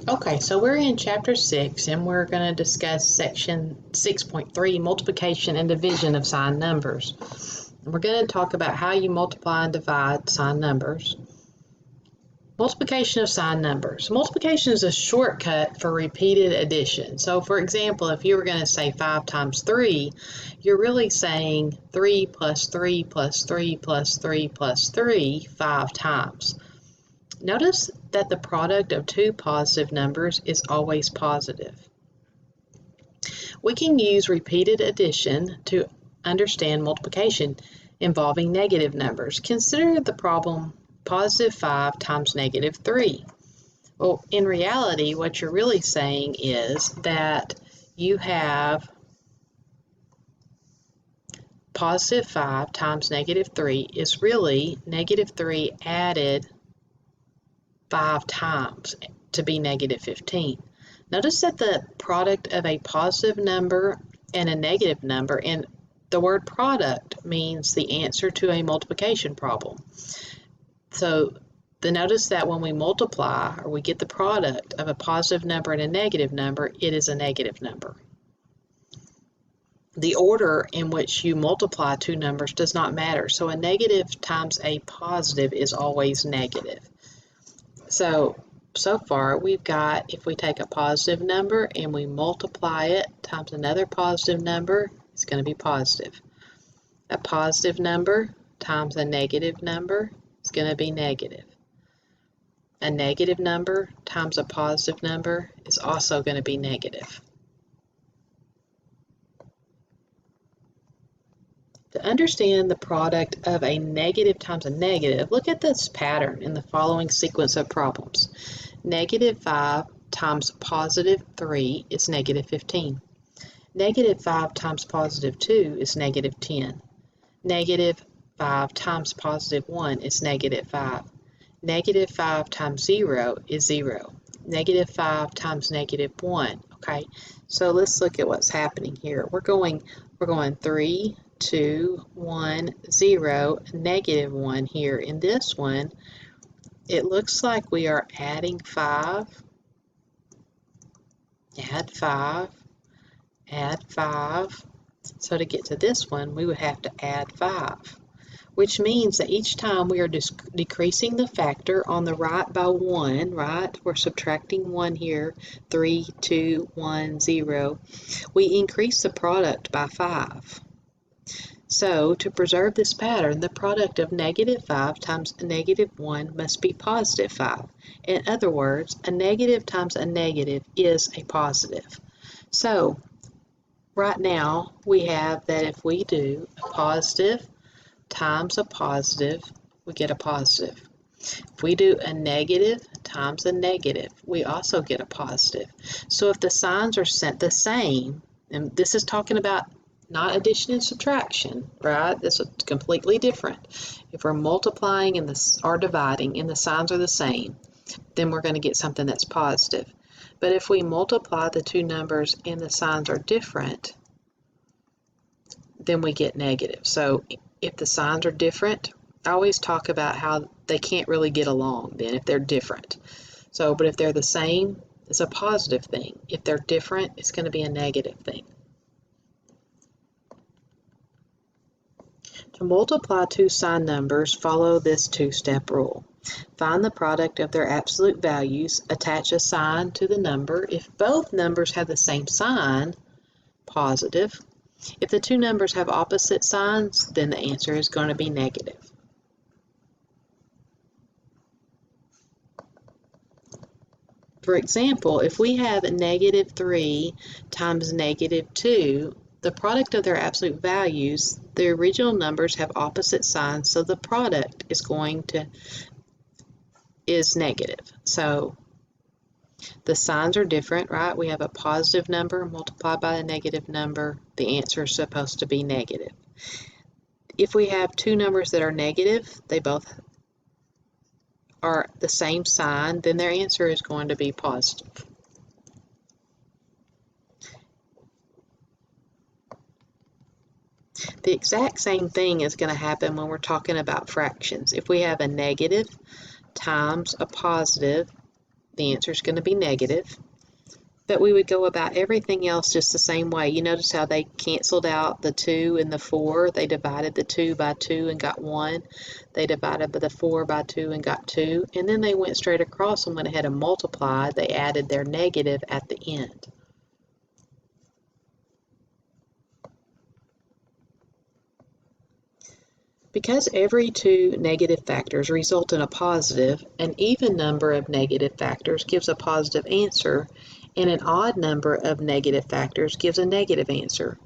Okay, so we're in chapter 6 and we're going to discuss section 6.3, multiplication and division of signed numbers. We're going to talk about how you multiply and divide signed numbers. Multiplication of signed numbers. Multiplication is a shortcut for repeated addition. So for example, if you were going to say 5 times 3, you're really saying 3 plus 3 plus 3 plus 3 plus 3 5 times. Notice that the product of two positive numbers is always positive. We can use repeated addition to understand multiplication involving negative numbers. Consider the problem positive 5 times negative 3. Well, in reality, what you're really saying is that you have positive 5 times negative 3 is really negative 3 added 5 times to be negative 15. Notice that the product of a positive number and a negative number, and the word product means the answer to a multiplication problem. So notice that when we multiply or we get the product of a positive number and a negative number, it is a negative number. The order in which you multiply two numbers does not matter. So a negative times a positive is always negative. So far we've got, if we take a positive number and we multiply it times another positive number, it's going to be positive. A positive number times a negative number is going to be negative. A negative number times a positive number is also going to be negative. To understand the product of a negative times a negative, look at this pattern in the following sequence of problems. Negative 5 times positive 3 is negative 15. Negative 5 times positive 2 is negative 10. Negative 5 times positive 1 is negative 5. Negative 5 times 0 is 0. Negative 5 times negative 1. Okay, so let's look at what's happening here. We're going 3, 2, 1, 0, negative 1 here. In this one, it looks like we are adding 5, add 5, add 5. So to get to this one, we would have to add 5, which means that each time we are decreasing the factor on the right by 1, right? We're subtracting 1 here, 3, 2, 1, 0. We increase the product by 5. So, to preserve this pattern, the product of negative 5 times a negative 1 must be positive 5. In other words, a negative times a negative is a positive. So, right now, we have that if we do a positive times a positive, we get a positive. If we do a negative times a negative, we also get a positive. So, if the signs are set the same, and this is talking about not addition and subtraction, right? This is completely different. If we're multiplying or dividing and the signs are the same, then we're going to get something that's positive. But if we multiply the two numbers and the signs are different, then we get negative. So if the signs are different, I always talk about how they can't really get along then if they're different. So, but if they're the same, it's a positive thing. If they're different, it's going to be a negative thing. To multiply two signed numbers, follow this two-step rule. Find the product of their absolute values, attach a sign to the number. If both numbers have the same sign, positive. If the two numbers have opposite signs, then the answer is going to be negative. For example, if we have negative 3 times negative 2, the product of their absolute values, the original numbers have opposite signs, so the product is negative. So the signs are different, right? We have a positive number multiplied by a negative number. The answer is supposed to be negative. If we have two numbers that are negative, they both are the same sign, then their answer is going to be positive. The exact same thing is going to happen when we're talking about fractions. If we have a negative times a positive, the answer is going to be negative. But we would go about everything else just the same way. You notice how they canceled out the 2 and the 4. They divided the 2 by 2 and got 1. They divided the 4 by 2 and got 2. And then they went straight across and went ahead and multiplied. They added their negative at the end. Because every two negative factors result in a positive, an even number of negative factors gives a positive answer, and an odd number of negative factors gives a negative answer.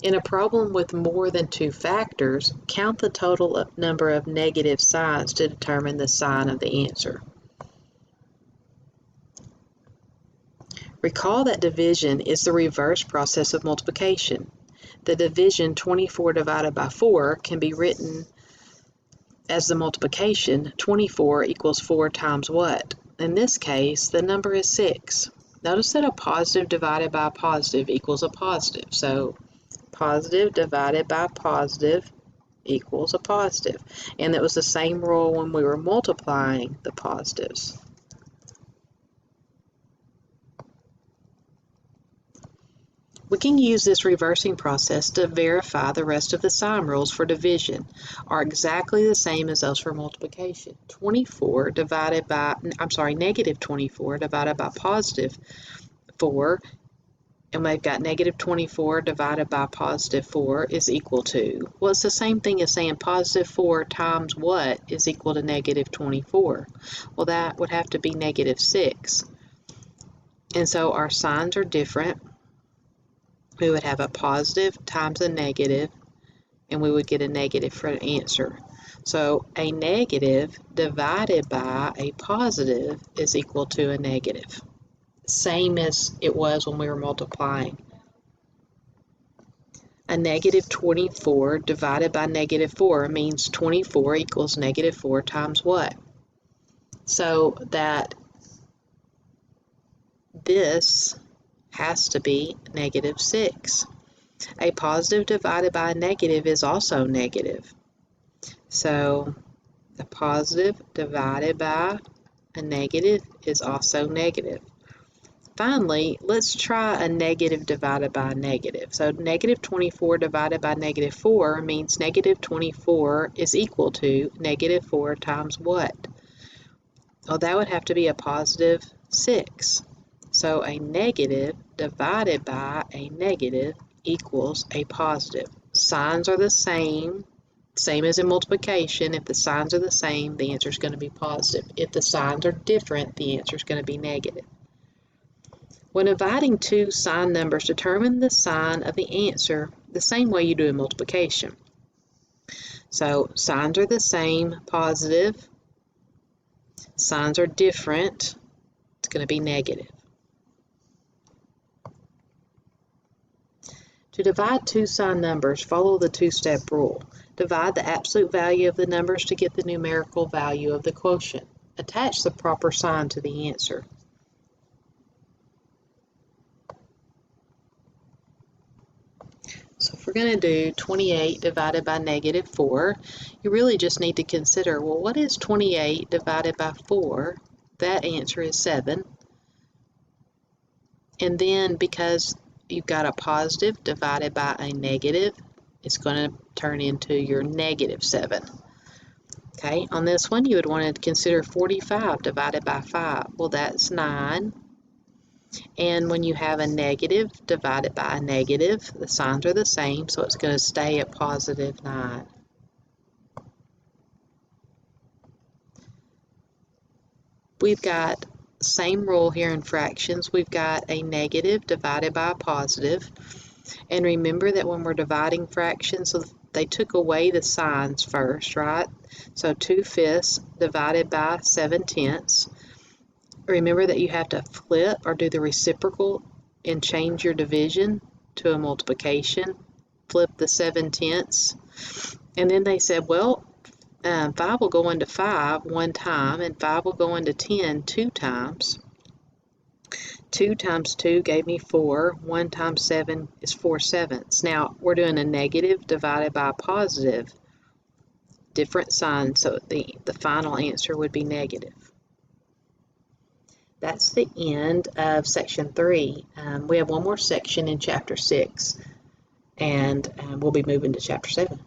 In a problem with more than two factors, count the total number of negative signs to determine the sign of the answer. Recall that division is the reverse process of multiplication. The division 24 divided by 4 can be written as the multiplication 24 equals 4 times what? In this case, the number is 6. Notice that a positive divided by a positive equals a positive. So positive divided by positive equals a positive. And it was the same rule when we were multiplying the positives. We can use this reversing process to verify the rest of the sign rules for division are exactly the same as those for multiplication. Negative 24 divided by positive 4, and we've got negative 24 divided by positive 4 is equal to, well, it's the same thing as saying positive 4 times what is equal to negative 24. Well, that would have to be negative 6. And so our signs are different. We would have a positive times a negative, and we would get a negative for an answer. So a negative divided by a positive is equal to a negative. Same as it was when we were multiplying. A negative 24 divided by negative 4 means 24 equals negative 4 times what? So that this has to be negative 6. A positive divided by a negative is also negative. So the positive divided by a negative is also negative. Finally, let's try a negative divided by a negative. So negative 24 divided by negative 4 means negative 24 is equal to negative 4 times what? Well, that would have to be a positive 6. So a negative divided by a negative equals a positive. Signs are the same as in multiplication. If the signs are the same, the answer is going to be positive. If the signs are different, the answer is going to be negative. When dividing two sign numbers, determine the sign of the answer the same way you do in multiplication. So signs are the same, positive. Signs are different, it's going to be negative. To divide two sign numbers, follow the two-step rule. Divide the absolute value of the numbers to get the numerical value of the quotient. Attach the proper sign to the answer. So if we're going to do 28 divided by negative 4, you really just need to consider, well, what is 28 divided by 4? That answer is 7. And then because you've got a positive divided by a negative, it's going to turn into your negative 7. Okay, on this one, you would want to consider 45 divided by 5. Well, that's 9. And when you have a negative divided by a negative, the signs are the same, so it's going to stay at positive 9. We've got the same rule here in fractions. We've got a negative divided by a positive. And remember that when we're dividing fractions, so they took away the signs first, right? So 2/5 divided by 7/10. Remember that you have to flip or do the reciprocal and change your division to a multiplication. Flip the 7/10. And then they said, well, 5 will go into 5 one time, and 5 will go into 10 two times. 2 times 2 gave me 4. 1 times 7 is 4/7. Now, we're doing a negative divided by a positive. Different sign, so the final answer would be negative. that's the end of section 3. We have one more section in chapter 6, and we'll be moving to chapter 7.